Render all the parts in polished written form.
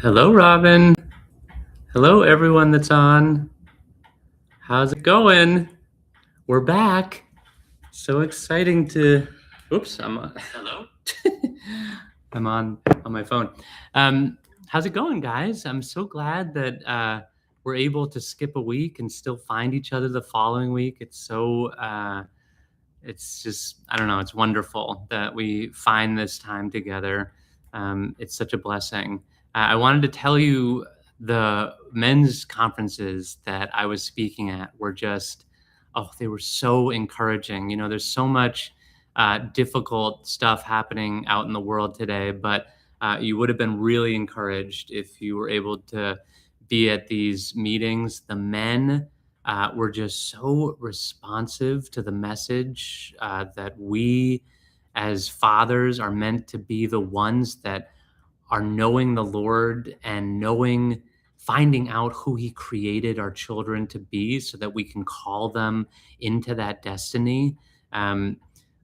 Hello, Robin. Hello, everyone that's on. How's it going? We're back. So exciting to. Oops, I'm on. Hello. I'm on my phone. How's it going, guys? I'm so glad that we're able to skip a week and still find each other the following week. It's just, I don't know, it's wonderful that we find this time together. It's such a blessing. I wanted to tell you the men's conferences that I was speaking at were just, oh, they were so encouraging. You know, there's so much difficult stuff happening out in the world today, but you would have been really encouraged if you were able to be at these meetings. The men were just so responsive to the message that we as fathers are meant to be the ones that are knowing the Lord and finding out who He created our children to be so that we can call them into that destiny. Um,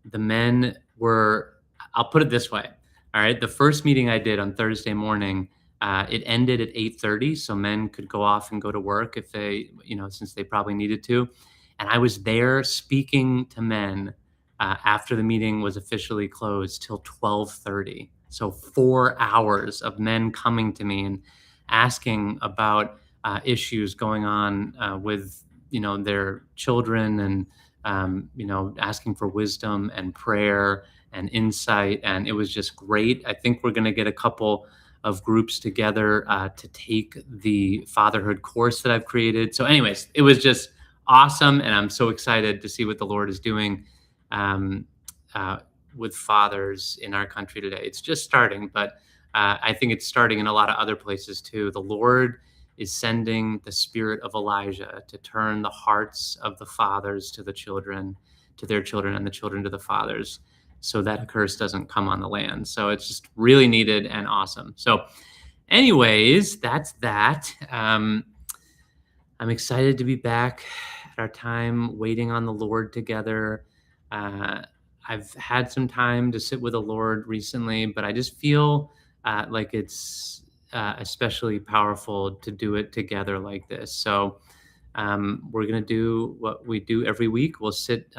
the men were, I'll put it this way. All right. The first meeting I did on Thursday morning, it ended at 8:30, so men could go off and go to work if they, since they probably needed to. And I was there speaking to men after the meeting was officially closed till 12:30. So 4 hours of men coming to me and asking about issues going on with their children and asking for wisdom and prayer and insight. And it was just great. I think we're going to get a couple of groups together to take the fatherhood course that I've created. So anyways, it was just awesome. And I'm so excited to see what the Lord is doing um, with fathers in our country today. It's just starting, but I think it's starting in a lot of other places too. The Lord is sending the spirit of Elijah to turn the hearts of the fathers to the children, to their children, and the children to the fathers, so that a curse doesn't come on the land. So it's just really needed and awesome. So anyways, that's that. I'm excited to be back at our time waiting on the Lord together. I've had some time to sit with the Lord recently, but I just feel like it's especially powerful to do it together like this. So we're going to do what we do every week. We'll sit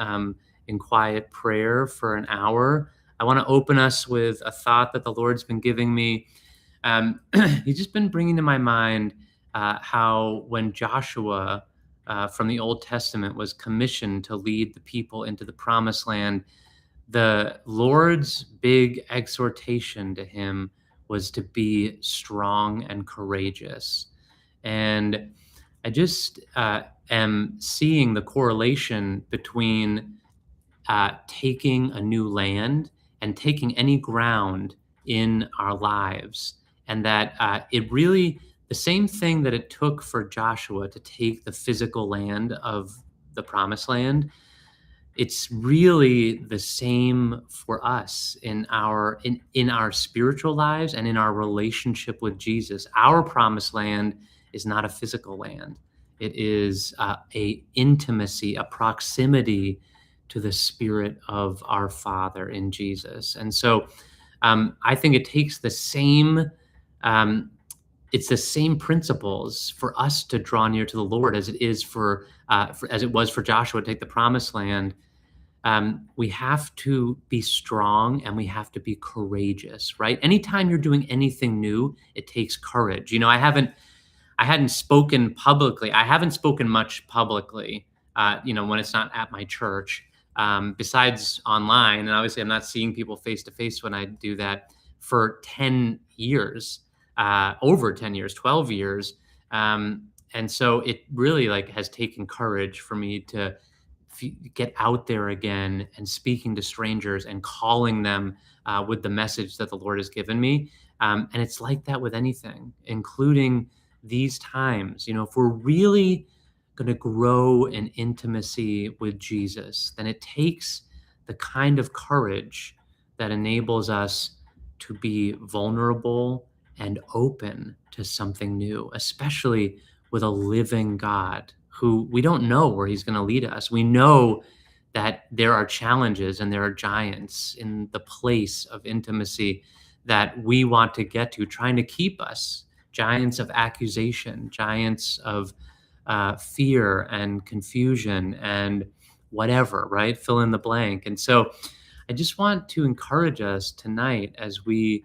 in quiet prayer for an hour. I want to open us with a thought that the Lord's been giving me. He's just been bringing to my mind how when Joshua from the Old Testament was commissioned to lead the people into the promised land, the Lord's big exhortation to him was to be strong and courageous. And I just am seeing the correlation between taking a new land and taking any ground in our lives. And that it really, the same thing that it took for Joshua to take the physical land of the promised land, it's really the same for us in our spiritual lives and in our relationship with Jesus. Our promised land is not a physical land. It is a intimacy, a proximity to the Spirit of our Father in Jesus. And so I think it takes the same it's the same principles for us to draw near to the Lord as it is as it was for Joshua to take the promised land. We have to be strong and we have to be courageous, right? Anytime you're doing anything new, it takes courage. I hadn't spoken publicly. I haven't spoken much publicly, when it's not at my church, besides online. And obviously I'm not seeing people face to face when I do that for 10 years, over 10 years, 12 years. And so it really has taken courage for me to get out there again and speaking to strangers and calling them with the message that the Lord has given me. And it's like that with anything, including these times. If we're really going to grow in intimacy with Jesus, then it takes the kind of courage that enables us to be vulnerable and open to something new, especially with a living God who we don't know where he's going to lead us. We know that there are challenges and there are giants in the place of intimacy that we want to get to, trying to keep us giants of accusation, giants of fear and confusion and whatever, right? Fill in the blank. And so I just want to encourage us tonight as we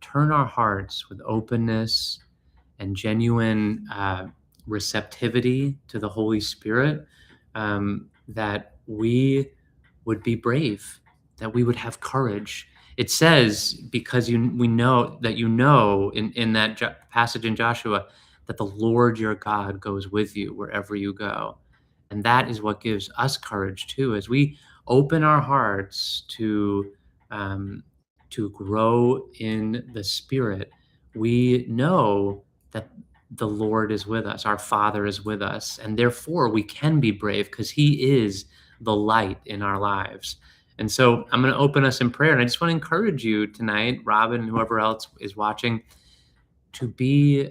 turn our hearts with openness and genuine receptivity to the Holy Spirit, that we would be brave, that we would have courage. It says, because we know that in that passage in Joshua, that the Lord your God goes with you wherever you go. And that is what gives us courage too, as we open our hearts um, to grow in the Spirit. We know that the Lord is with us, our Father is with us, and therefore we can be brave because He is the light in our lives. And so I'm going to open us in prayer, and I just want to encourage you tonight, Robin, and whoever else is watching, to be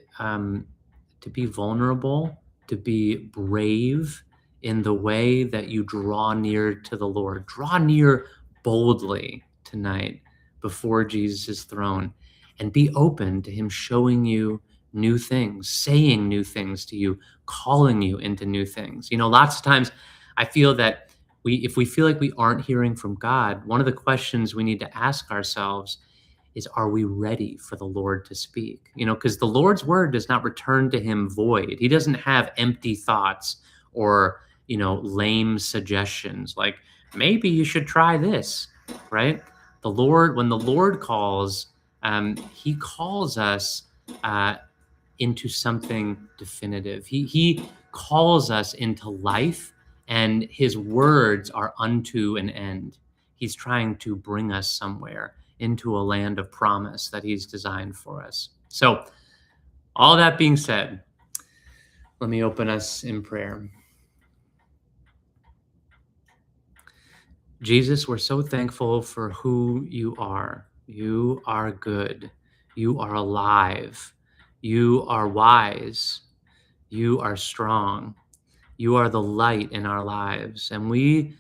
vulnerable, to be brave in the way that you draw near to the Lord. Draw near boldly tonight before Jesus' throne, and be open to Him showing you new things, saying new things to you, calling you into new things. Lots of times I feel that if we feel like we aren't hearing from God, one of the questions we need to ask ourselves is, are we ready for the Lord to speak? Because the Lord's word does not return to Him void. He doesn't have empty thoughts or, lame suggestions like, maybe you should try this, right? When the Lord calls, He calls us into something definitive. He calls us into life, and His words are unto an end. He's trying to bring us somewhere into a land of promise that He's designed for us. So, all that being said, let me open us in prayer. Jesus, we're so thankful for who You are. You are good. You are alive. You are wise. You are strong. You are the light in our lives. And we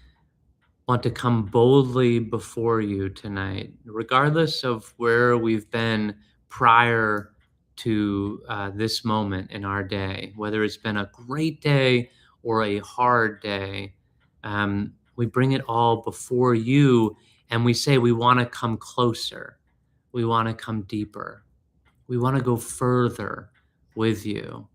want to come boldly before You tonight, regardless of where we've been prior to this moment in our day, whether it's been a great day or a hard day. We bring it all before You, and we say we want to come closer. We want to come deeper. We want to go further with You.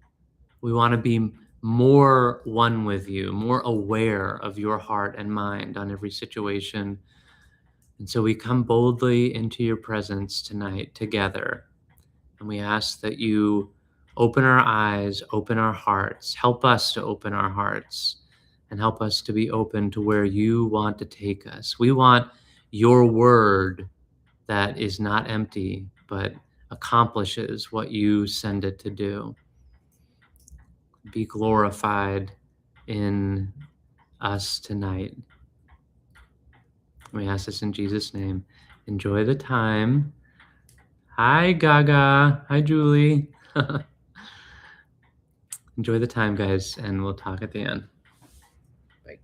We want to be more one with You, more aware of Your heart and mind on every situation. And so we come boldly into Your presence tonight together. And we ask that You open our eyes, open our hearts, help us to open our hearts, and help us to be open to where You want to take us. We want Your word that is not empty, but accomplishes what You send it to do. Be glorified in us tonight. We ask this in Jesus' name. Enjoy the time. Hi, Gaga. Hi, Julie. Enjoy the time, guys, and we'll talk at the end. Bye.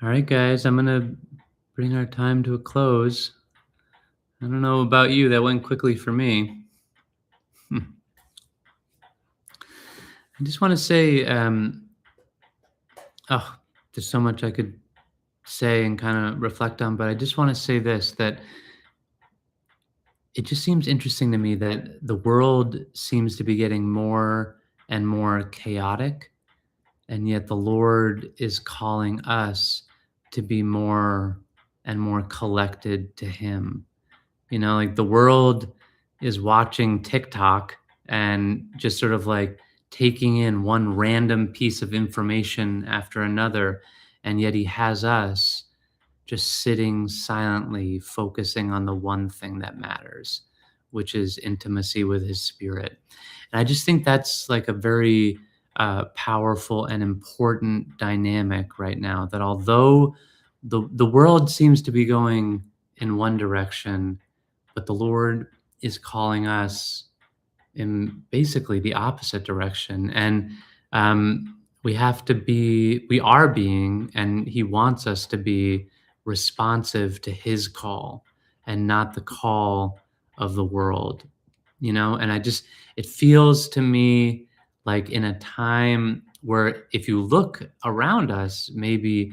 All right, guys, I'm going to bring our time to a close. I don't know about you, that went quickly for me. I just want to say, oh, there's so much I could say and kind of reflect on, but I just want to say this, that it just seems interesting to me that the world seems to be getting more and more chaotic, and yet the Lord is calling us to be more and more collected to Him. You know, like the world is watching TikTok and just sort of like taking in one random piece of information after another. And yet he has us just sitting silently, focusing on the one thing that matters, which is intimacy with his spirit. And I just think that's like a very powerful and important dynamic right now, that although the world seems to be going in one direction, but the Lord is calling us in basically the opposite direction. And we are being, and He wants us to be responsive to His call and not the call of the world, you know? And it feels to me like in a time where if you look around us, maybe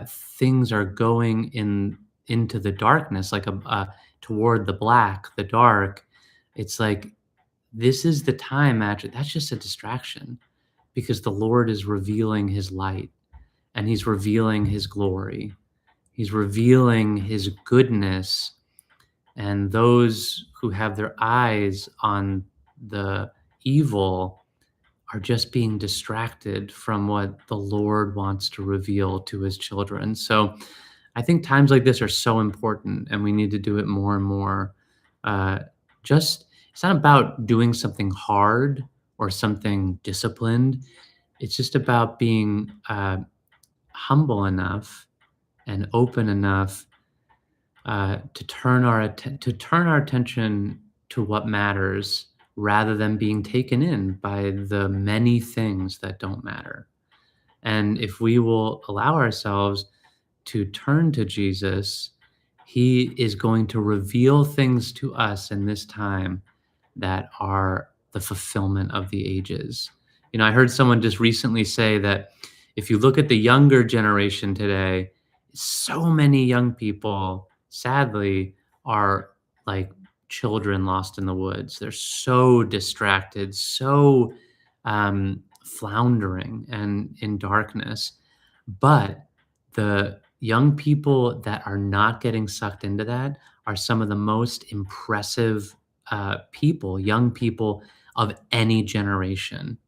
things are going into the darkness, like toward the black, the dark. It's like this is the time, actually. That's just a distraction because the Lord is revealing his light and he's revealing his glory. He's revealing his goodness. And those who have their eyes on the evil are just being distracted from what the Lord wants to reveal to his children. So I think times like this are so important, and we need to do it more and more. Uh, just it's not about doing something hard or something disciplined. It's just about being humble enough and open enough to turn our attention to what matters, rather than being taken in by the many things that don't matter. And if we will allow ourselves to turn to Jesus, he is going to reveal things to us in this time that are the fulfillment of the ages. You know, I heard someone just recently say that if you look at the younger generation today, so many young people, sadly, are like children lost in the woods. They're so distracted, so floundering and in darkness. But the young people that are not getting sucked into that are some of the most impressive people, young people of any generation.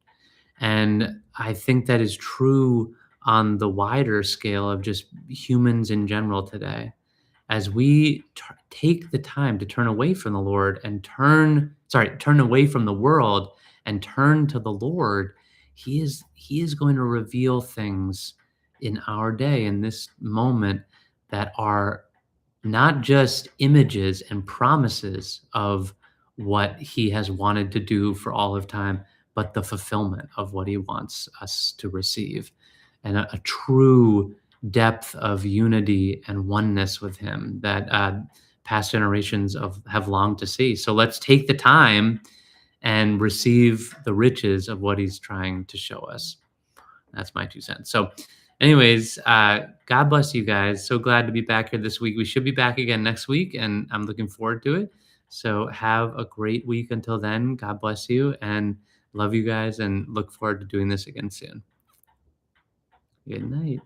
And I think that is true on the wider scale of just humans in general today. As we take the time to turn away from the Lord and turn away from the world and turn to the Lord, He is going to reveal things in our day, in this moment, that are not just images and promises of what he has wanted to do for all of time, but the fulfillment of what he wants us to receive, and a true depth of unity and oneness with him that past generations have longed to see. So let's take the time and receive the riches of what he's trying to show us. That's my 2 cents. So anyways, God bless you guys. So glad to be back here this week. We should be back again next week, and I'm looking forward to it. So have a great week until then. God bless you, and love you guys, and look forward to doing this again soon. Good night.